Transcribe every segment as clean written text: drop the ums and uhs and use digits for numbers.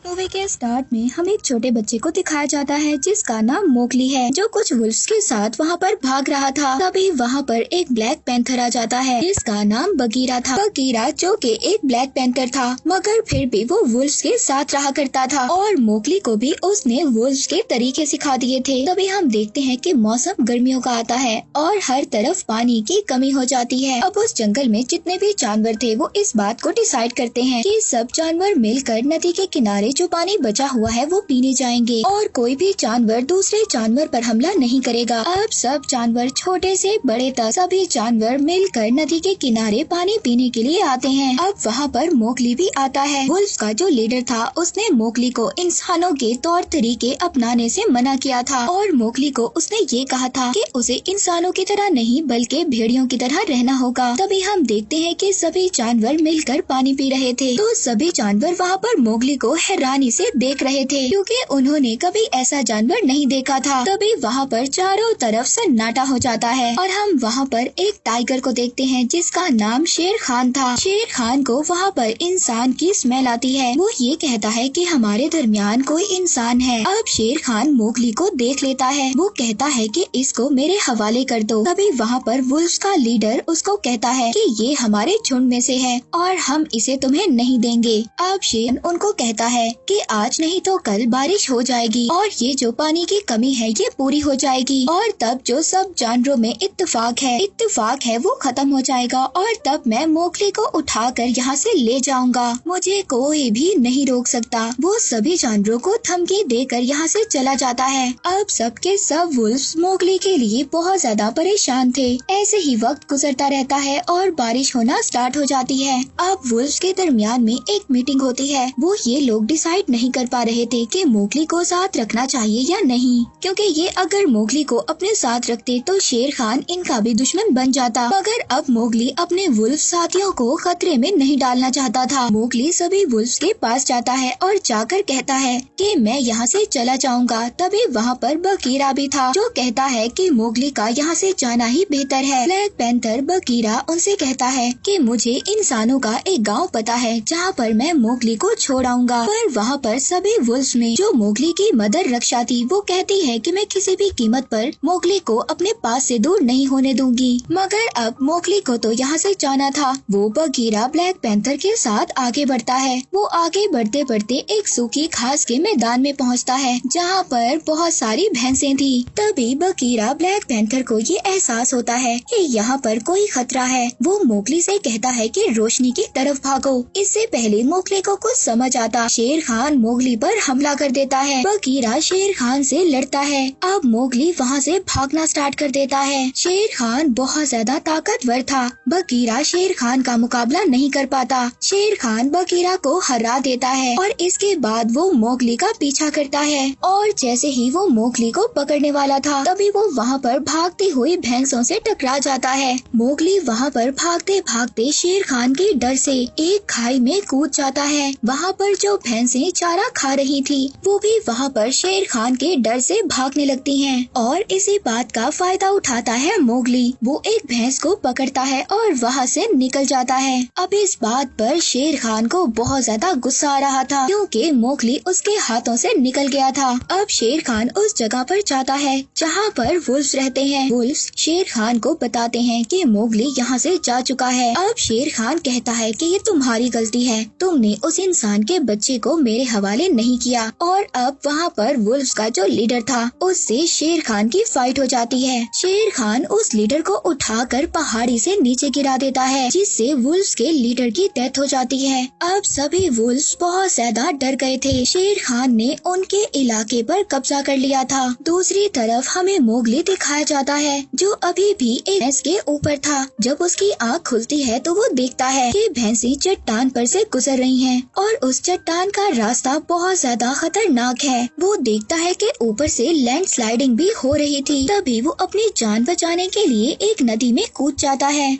Movie के start में हम एक छोटे बच्चे को दिखाया जाता है जिसका नाम मोगली है, जो कुछ वुल्फ्स के साथ वहाँ पर भाग रहा था। तभी वहाँ पर एक ब्लैक पैंथर आ जाता है जिसका नाम बगीरा था। बगीरा जो कि एक ब्लैक पैंथर था, मगर फिर भी वो वुल्फ्स के साथ रहा करता था और मोगली को भी उसने वुल्फ्स के तरीके सिखा दिए थे। तभी हम देखते हैं कि मौसम गर्मियों का आता है और हर तरफ पानी की कमी हो जाती है। अब उस जंगल में जितने भी जानवर थे वो इस बात को डिसाइड करते हैं कि सब जानवर मिलकर नदी के किनारे जो पानी बचा हुआ है वो पीने जाएंगे और कोई भी जानवर दूसरे जानवर पर हमला नहीं करेगा। अब सब जानवर छोटे से बड़े तक सभी जानवर मिलकर नदी के किनारे पानी पीने के लिए आते हैं। अब वहाँ पर मोगली भी आता है। वुल्फ का जो लीडर था उसने मोगली को इंसानों के तौर तरीके अपनाने से मना किया था और मोगली को उसने ये कहा था कि उसे इंसानों की तरह नहीं बल्कि भेड़ियों की तरह रहना होगा। तभी हम देखते हैं कि सभी जानवर मिलकर पानी पी रहे थे तो सभी जानवर वहाँ पर मोगली को हैरानी से देख रहे थे क्योंकि उन्होंने कभी ऐसा जानवर नहीं देखा था। तभी वहाँ पर चारों तरफ सन्नाटा हो जाता है और हम वहाँ पर एक टाइगर को देखते हैं जिसका नाम शेर खान था। शेर खान को वहाँ पर इंसान की स्मेल आती है। वो ये कहता है कि हमारे दरमियान कोई इंसान है। अब शेर खान मोगली को देख लेता है। वो कहता है कि इसको मेरे हवाले कर दो। तभी वहाँ पर वुल्फ्स का लीडर उसको कहता है कि ये हमारे झुंड में से है और हम इसे तुम्हें नहीं देंगे। अब शेर उनको कहता है कि आज नहीं तो कल बारिश हो जाएगी और ये जो पानी की कमी है ये पूरी हो जाएगी और तब जो सब जानवरों में इत्तेफाक है वो खत्म हो जाएगा और तब मैं मोगली को उठाकर यहाँ से ले जाऊंगा। मुझे कोई भी नहीं रोक सकता। वो सभी जानवरों को धमकी देकर यहाँ से चला जाता है। अब सबके सब वुल्फ्स मोगली के लिए बहुत ज्यादा परेशान थे। ऐसे ही वक्त गुजरता रहता है और बारिश होना स्टार्ट हो जाती है। अब वुल्फ्स के दरमियान में एक मीटिंग होती है। वो ये लोग डिसाइड नहीं कर पा रहे थे कि मोगली को साथ रखना चाहिए या नहीं, क्योंकि ये अगर मोगली को अपने साथ रखते तो शेर खान इनका भी दुश्मन बन जाता। मगर अब मोगली अपने वुल्फ साथियों को खतरे में नहीं डालना चाहता था। मोगली सभी वुल्फ्स के पास जाता है और जाकर कहता है कि मैं यहाँ से चला जाऊंगा। तभी वहाँ पर बगीरा भी था जो कहता है कि मोगली का यहाँ से जाना ही बेहतर है। ब्लैक पैंथर बगीरा उनसे कहता है कि मुझे इंसानों का एक गाँव पता है जहाँ पर मैं मोगली को छोड़ आऊंगा। पर वहाँ पर सभी वुल्फ्स में जो मोगली की मदर रक्षा थी वो कहती है कि मैं किसी भी कीमत पर मोगली को अपने पास से दूर नहीं होने दूंगी। मगर अब मोगली को तो यहाँ से जाना था। वो बगीरा ब्लैक पैंथर के साथ आगे बढ़ता है। वो आगे बढ़ते बढ़ते एक सूखी घास के मैदान में पहुँचता है जहाँ पर बहुत सारी भैंसें थी। तभी बगीरा ब्लैक पैंथर को ये एहसास होता है कि यहाँ पर कोई खतरा है। वो मोगली से कहता है कि रोशनी की तरफ भागो। इससे पहले मोगली को कुछ समझ आता, शेर खान मोगली पर हमला कर देता है। बगीरा शेर खान से लड़ता है। अब मोगली वहाँ से भागना स्टार्ट कर देता है। शेर खान बहुत ज्यादा ताकतवर था। बगीरा शेर खान का मुकाबला नहीं कर पाता। शेर खान बगीरा को हरा देता है और इसके बाद वो मोगली का पीछा करता है और जैसे ही वो मोगली को पकड़ने वाला था तभी वो वहाँ पर भागती हुई भैंसों से टकरा जाता है। मोगली वहाँ पर भागते भागते शेर खान के डर से एक खाई में कूद जाता है। वहाँ पर जो भैंसें चारा खा रही थी वो भी वहाँ पर शेर खान के डर से भागने लगती हैं और इसी बात का फायदा उठाता है मोगली। वो एक भैंस को पकड़ता है और वहाँ से निकल जाता है। अब इस बात पर शेर खान को बहुत ज्यादा गुस्सा आ रहा था क्योंकि मोगली उसके हाथों से निकल गया था। अब शेर खान उस जगह पर जाता है जहाँ पर वुल्फ्स रहते हैं। वुल्फ्स शेर खान को बताते हैं कि मोगली यहाँ से जा चुका है। अब शेर खान कहता है कि ये तुम्हारी गलती है, तुमने उस इंसान के बच्चे को मेरे हवाले नहीं किया। और अब वहाँ पर वुल्फ्स का जो लीडर था उससे शेर खान की फाइट हो जाती है। शेर खान उस लीडर को उठाकर पहाड़ी से नीचे गिरा देता है जिससे वुल्फ्स के लीडर की डेथ हो जाती है। अब सभी वुल्फ्स बहुत ज्यादा डर गए थे। शेर खान ने उनके इलाके पर कब्जा कर लिया था। दूसरी तरफ हमें मोगली दिखाया जाता है जो अभी भी एक भैंस के ऊपर था। जब उसकी आँख खुलती है तो वो देखता है कि भैंसें चट्टान पर से गुजर रही हैं और उस चट्टान का रास्ता बहुत ज्यादा खतरनाक है। वो देखता है कि ऊपर से लैंडस्लाइडिंग भी हो रही थी। तभी वो अपनी जान बचाने के लिए एक नदी में कूद जाता है।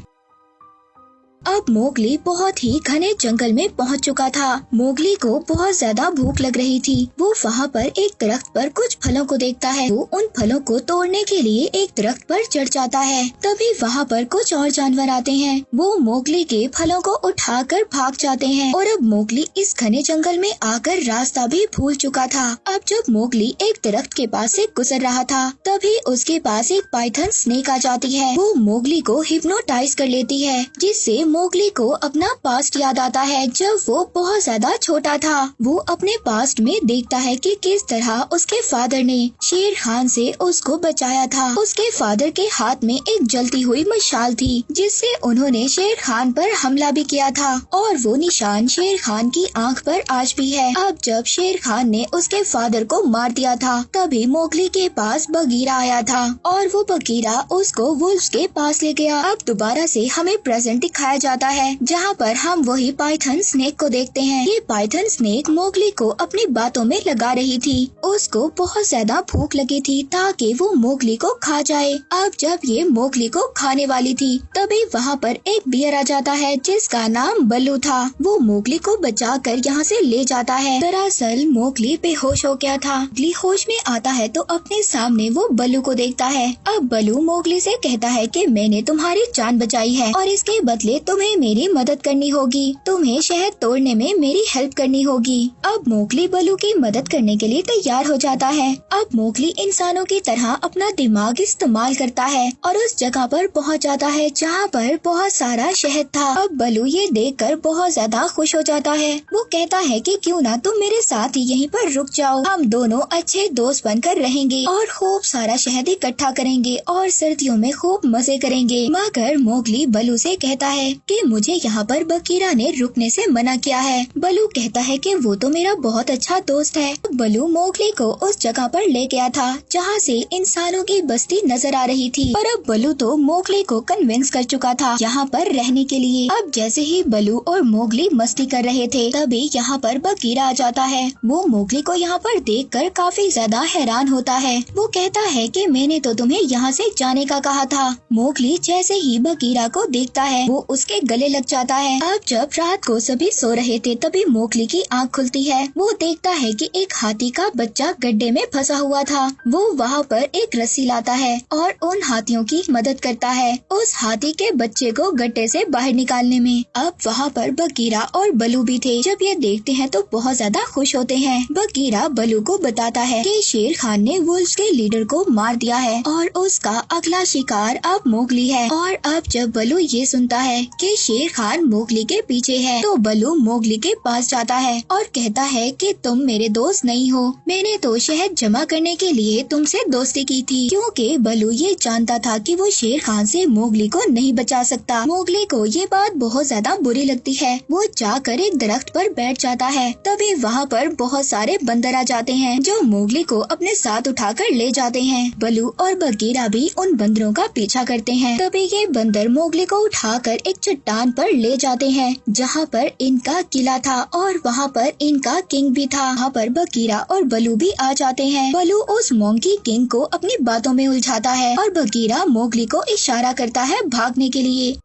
अब मोगली बहुत ही घने जंगल में पहुंच चुका था। मोगली को बहुत ज्यादा भूख लग रही थी। वो वहाँ पर एक दरख्त पर कुछ फलों को देखता है। वो उन फलों को तोड़ने के लिए एक दरख्त पर चढ़ जाता है। तभी वहाँ पर कुछ और जानवर आते हैं। वो मोगली के फलों को उठाकर भाग जाते हैं और अब मोगली इस घने जंगल में आकर रास्ता भी भूल चुका था। अब जब मोगली एक दरख्त के पास से गुजर रहा था, तभी उसके पास एक पाइथन स्नेक आ जाती है। वो मोगली को हिप्नोटाइज कर लेती है, जिससे मोगली को अपना पास्ट याद आता है जब वो बहुत ज्यादा छोटा था। वो अपने पास्ट में देखता है कि किस तरह उसके फादर ने शेर खान से उसको बचाया था। उसके फादर के हाथ में एक जलती हुई मशाल थी, जिससे उन्होंने शेर खान पर हमला भी किया था और वो निशान शेर खान की आंख पर आज भी है। अब जब शेर खान ने उसके फादर को मार दिया था, तभी मोगली के पास बगीरा आया था और वो बगीरा उसको वुल्फ्स के पास ले गया। अब दोबारा से हमें प्रेजेंट दिखाया जाता है, जहाँ पर हम वही पाइथन स्नेक को देखते हैं। ये पाइथन स्नेक मोगली को अपनी बातों में लगा रही थी। उसको बहुत ज्यादा भूख लगी थी ताकि वो मोगली को खा जाए। अब जब ये मोगली को खाने वाली थी, तभी वहाँ पर एक बियर आ जाता है जिसका नाम बल्लू था। वो मोगली को बचाकर यहाँ से ले जाता है। दरअसल मोगली बेहोश हो गया था। मोगली होश में आता है तो अपने सामने वो बल्लू को देखता है। अब बल्लू मोगली से कहता है कि मैंने तुम्हारी जान बचाई है और इसके बदले तुम्हें मेरी मदद करनी होगी। तुम्हें शहद तोड़ने में मेरी हेल्प करनी होगी। अब मोगली बल्लू की मदद करने के लिए तैयार हो जाता है। अब मोगली इंसानों की तरह अपना दिमाग इस्तेमाल करता है और उस जगह पर पहुंच जाता है जहां पर बहुत सारा शहद था। अब बल्लू ये देखकर बहुत ज्यादा खुश हो जाता है। वो कहता है कि क्यों ना तुम मेरे साथ ही यहीं पर रुक जाओ। हम दोनों अच्छे दोस्त बनकर रहेंगे और खूब सारा शहद इकट्ठा करेंगे और सर्दियों में खूब मजे करेंगे। मगर मोगली बल्लू से कहता है कि मुझे यहाँ पर बगीरा ने रुकने से मना किया है। बल्लू कहता है कि वो तो मेरा बहुत अच्छा दोस्त है। बल्लू मोगली को उस जगह पर ले गया था जहाँ से इंसानों की बस्ती नजर आ रही थी और अब बल्लू तो मोगली को कन्विंस कर चुका था यहाँ पर रहने के लिए। अब जैसे ही बल्लू और मोगली मस्ती कर रहे थे, तभी यहाँ पर बगीरा आ जाता है। वो मोगली को यहाँ पर देखकर काफी ज्यादा हैरान होता है। वो कहता है कि मैंने तो तुम्हें यहाँ से जाने का कहा था। मोगली जैसे ही बगीरा को देखता है, वो उसके गले लग जाता है। अब जब रात को सभी सो रहे थे, तभी मोगली की आंख खुलती है। वो देखता है कि एक हाथी का बच्चा गड्ढे में फंसा हुआ था। वो वहाँ पर एक रस्सी लाता है और उन हाथियों की मदद करता है उस हाथी के बच्चे को गड्ढे से बाहर निकालने में। अब वहाँ पर बगीरा और बल्लू भी थे। जब ये देखते हैं तो बहुत ज्यादा खुश होते हैं। बगीरा बल्लू को बताता है कि शेर खान ने वुल्फ्स के लीडर को मार दिया है और उसका अगला शिकार अब मोगली है। और अब जब बल्लू ये सुनता है कि शेर खान मोगली के पीछे है, तो बल्लू मोगली के पास जाता है और कहता है कि तुम मेरे दोस्त नहीं हो। मैंने तो शहद जमा करने के लिए तुमसे दोस्ती की थी, क्योंकि बल्लू ये जानता था कि वो शेर खान से मोगली को नहीं बचा सकता। मोगली को ये बात बहुत ज्यादा बुरी लगती है। वो जाकर एक दरख्त पर बैठ जाता है। तभी वहाँ पर बहुत सारे बंदर आ जाते हैं जो मोगली को अपने साथ उठाकर ले जाते हैं। बल्लू और बगीरा भी उन बंदरों का पीछा करते हैं। तभी ये बंदर मोगली को उठाकर एक चट्टान पर ले जाते हैं जहाँ पर इनका किला था और वहाँ पर इनका किंग भी था। वहाँ पर बगीरा और बल्लू भी आ जाते हैं। बल्लू उस मोंकी किंग को अपनी बातों में उलझाता है और बगीरा मोगली को इशारा करता है भागने के लिए।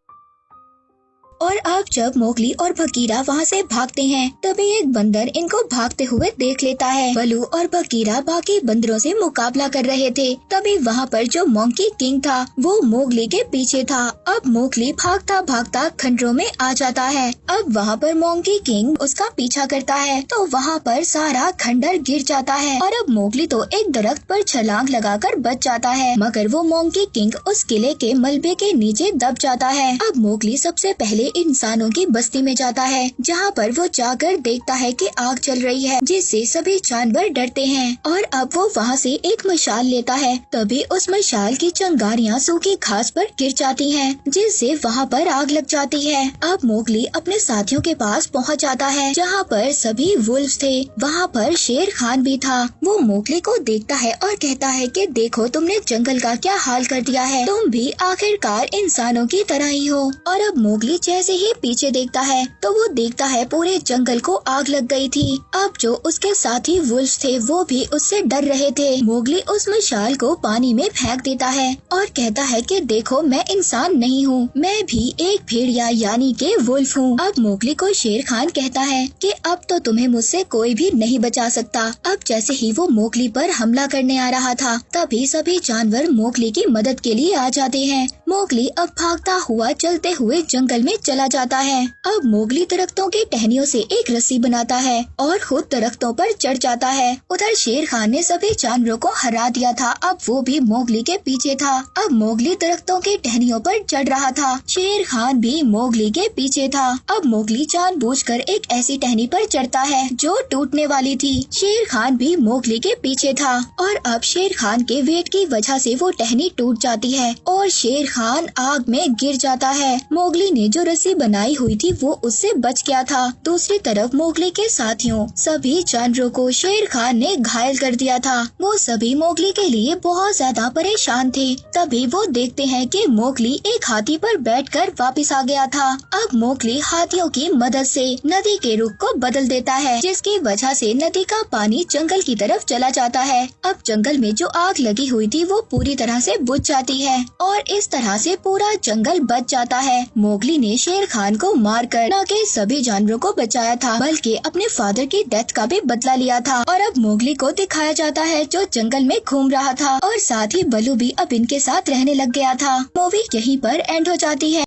और अब जब मोगली और बगीरा वहाँ से भागते हैं, तभी एक बंदर इनको भागते हुए देख लेता है। बल्लू और बगीरा बाकी बंदरों से मुकाबला कर रहे थे। तभी वहाँ पर जो मोंकी किंग था वो मोगली के पीछे था। अब मोगली भागता भागता खंडरों में आ जाता है। अब वहाँ पर मोंकी किंग उसका पीछा करता है तो वहाँ पर सारा खंडर गिर जाता है और अब मोगली तो एक दरख्त पर छलांग लगाकर बच जाता है, मगर वो मोंकी किंग उस किले के मलबे के नीचे दब जाता है। अब मोगली सबसे पहले इंसानों की बस्ती में जाता है, जहाँ पर वो जाकर देखता है कि आग चल रही है, जिससे सभी जानवर डरते हैं। और अब वो वहाँ से एक मशाल लेता है। तभी उस मशाल की चिंगारियाँ सूखी घास पर गिर जाती हैं, जिससे वहाँ पर आग लग जाती है। अब मोगली अपने साथियों के पास पहुँच जाता है, जहाँ पर सभी वुल्फ्स थे। वहाँ पर शेर खान भी था। वो मोगली को देखता है और कहता है कि देखो तुमने जंगल का क्या हाल कर दिया है। तुम भी आखिरकार इंसानों की तरह ही हो। और अब मोगली जैसे जैसे ही पीछे देखता है तो वो देखता है पूरे जंगल को आग लग गई थी। अब जो उसके साथी वुल्फ थे वो भी उससे डर रहे थे। मोगली उस मशाल को पानी में फेंक देता है और कहता है कि देखो मैं इंसान नहीं हूँ, मैं भी एक भेड़िया यानी के वुल्फ हूँ। अब मोगली को शेर खान कहता है कि अब तो तुम्हें मुझसे कोई भी नहीं बचा सकता। अब जैसे ही वो मोगली पर हमला करने आ रहा था तभी सभी जानवर मोगली की मदद के लिए आ जाते हैं। मोगली अब भागता हुआ चलते हुए जंगल में चला जाता है। अब मोगली दरख्तों की टहनियों से एक रस्सी बनाता है और खुद दरख्तों पर चढ़ जाता है। उधर शेर खान ने सभी जानवरों को हरा दिया था, अब वो भी मोगली के पीछे था। अब मोगली दरख्तों की टहनियों पर चढ़ रहा था, शेर खान भी मोगली के पीछे था। अब मोगली जानबूझकर एक ऐसी टहनी पर चढ़ता है जो टूटने वाली थी। शेर खान भी मोगली के पीछे था और अब शेर खान के वेट की वजह से वो टहनी टूट जाती है और शेर खान आग में गिर जाता है। मोगली ने जो रस्सी बनाई हुई थी वो उससे बच गया था। दूसरी तरफ मोगली के साथियों सभी जानवरों को शेर खान ने घायल कर दिया था। वो सभी मोगली के लिए बहुत ज्यादा परेशान थे। तभी वो देखते हैं कि मोगली एक हाथी पर बैठकर वापस आ गया था। अब मोगली हाथियों की मदद से नदी के रुख को बदल देता है, जिसकी वजह से नदी का पानी जंगल की तरफ चला जाता है। अब जंगल में जो आग लगी हुई थी वो पूरी तरह से बुझ जाती है और इस तरह से पूरा जंगल बच जाता है। मोगली ने शेर खान को मारकर न के सभी जानवरों को बचाया था बल्कि अपने फादर की डेथ का भी बदला लिया था। और अब मोगली को दिखाया जाता है जो जंगल में घूम रहा था और साथ ही बलू भी अब इनके साथ रहने लग गया था। मूवी यहीं पर एंड हो जाती है।